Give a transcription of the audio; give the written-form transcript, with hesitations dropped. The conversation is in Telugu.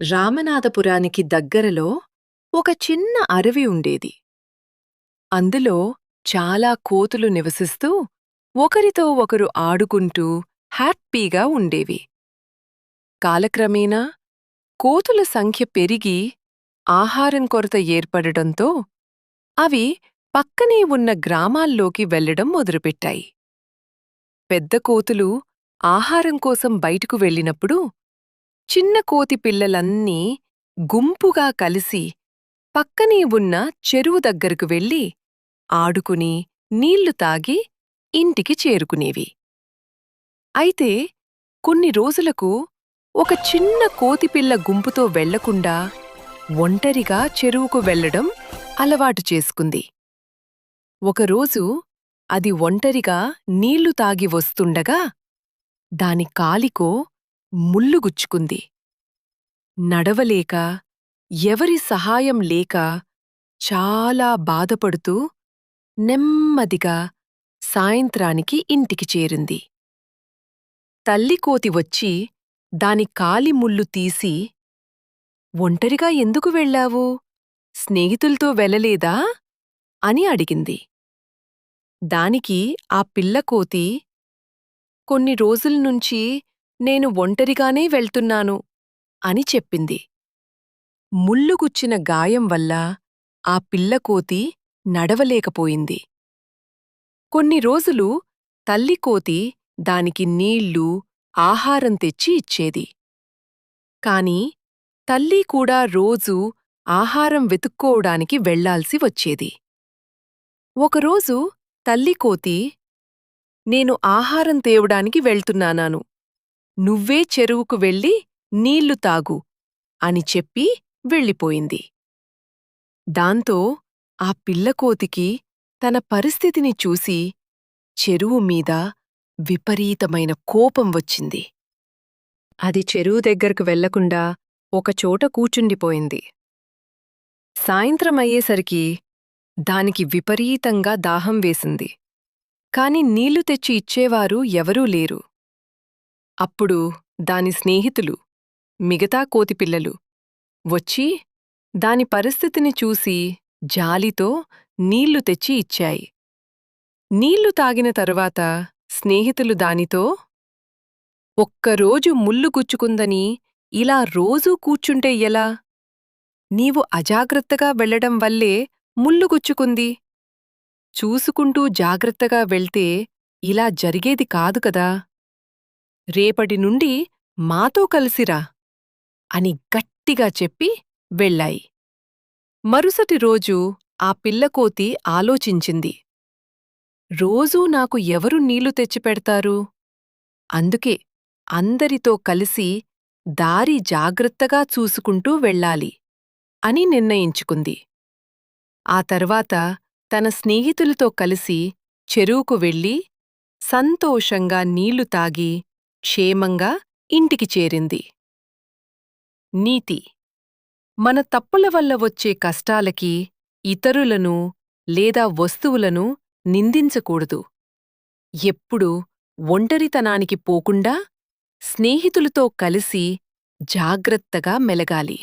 రామనాథపురానికి దగ్గరలో ఒక చిన్న అడవి ఉండేది. అందులో చాలా కోతులు నివసిస్తూ ఒకరితో ఒకరు ఆడుకుంటూ హ్యాపీగా ఉండేవి. కాలక్రమేణా కోతుల సంఖ్య పెరిగి ఆహారం కొరత ఏర్పడటంతో అవి పక్కనే ఉన్న గ్రామాల్లోకి వెళ్లడం మొదలుపెట్టాయి. పెద్ద కోతులు ఆహారం కోసం బయటకు వెళ్ళినప్పుడు చిన్న కోతి పిల్లలన్నీ గుంపుగా కలిసి పక్కనే ఉన్న చెరువు దగ్గరకు వెళ్ళి ఆడుకుని నీళ్లు తాగి ఇంటికి చేరుకునేవి. అయితే కొన్ని రోజులకు ఒక చిన్న కోతిపిల్ల గుంపుతో వెళ్లకుండా ఒంటరిగా చెరువుకు వెళ్లడం అలవాటు చేసుకుంది. ఒకరోజు అది ఒంటరిగా నీళ్లు తాగి వస్తుండగా దాని కాలికో ముల్లు గుచ్చుకుంది. నడవలేక ఎవరి సహాయం లేక చాలా బాధపడుతూ నెమ్మదిగా సాయంత్రానికి ఇంటికి చేరింది. తల్లికోతి వచ్చి దాని కాలి ముల్లు తీసి, "ఒంటరిగా ఎందుకు వెళ్ళావు? స్నేహితులతో వెళ్ళలేదా?" అని అడిగింది. దానికి ఆ పిల్లకోతి, "కొన్ని రోజుల్నుంచి నేను ఒంటరిగానే వెళ్తున్నాను" అని చెప్పింది. ముల్లుగుచ్చిన గాయం వల్ల ఆ పిల్లకోతి నడవలేకపోయింది. కొన్ని రోజులు తల్లికోతి దానికి నీళ్లు, ఆహారం తెచ్చి ఇచ్చేది. కాని తల్లి కూడా రోజూ ఆహారం వెతుక్కోవడానికి వెళ్లాల్సి వచ్చేది. ఒకరోజు తల్లికోతి, "నేను ఆహారం తేవడానికి వెళ్తున్నానాను. నువ్వే చెరువుకు వెళ్ళి నీళ్లు తాగు" అని చెప్పి వెళ్ళిపోయింది. దాంతో ఆ పిల్లకోతికి తన పరిస్థితిని చూసి చెరువు మీద విపరీతమైన కోపం వచ్చింది. అది చెరువు దగ్గరకు వెళ్లకుండా ఒకచోట కూచుండిపోయింది. సాయంత్రమయ్యేసరికి దానికి విపరీతంగా దాహం వేసింది. కాని నీళ్లు తెచ్చి ఇచ్చేవారు ఎవరూ లేరు. అప్పుడు దాని స్నేహితులు, మిగతా కోతిపిల్లలు వచ్చి దాని పరిస్థితిని చూసి జాలితో నీళ్లు తెచ్చి ఇచ్చాయి. నీళ్లు తాగిన తరువాత స్నేహితులు దానితో, "ఒక్కరోజు ముల్లు గుచ్చుకుందని ఇలా రోజూ కూర్చుంటే ఎలా? నీవు అజాగ్రత్తగా వెళ్లడం వల్లే ముల్లు గుచ్చుకుంది. చూసుకుంటూ జాగ్రత్తగా వెళ్తే ఇలా జరిగేది కాదు కదా. రేపటి నుండి మాతో కలిసిరా" అని గట్టిగా చెప్పి వెళ్ళాయి. మరుసటి రోజు ఆ పిల్లకోతి ఆలోచించింది, "రోజూ నాకు ఎవరు నీళ్లు తెచ్చిపెడతారు? అందుకే అందరితో కలిసి దారి జాగ్రత్తగా చూసుకుంటూ వెళ్ళాలి" అని నిర్ణయించుకుంది. ఆ తర్వాత తన స్నేహితులతో కలిసి చెరువుకు వెళ్ళి సంతోషంగా నీళ్లు తాగి క్షేమంగా ఇంటికి చేరింది. నీతి: మన తప్పుల వల్ల వచ్చే కష్టాలకి ఇతరులను లేదా వస్తువులను నిందించకూడదు. ఎప్పుడూ ఒంటరితనానికి పోకుండా స్నేహితులతో కలిసి జాగ్రత్తగా మెలగాలి.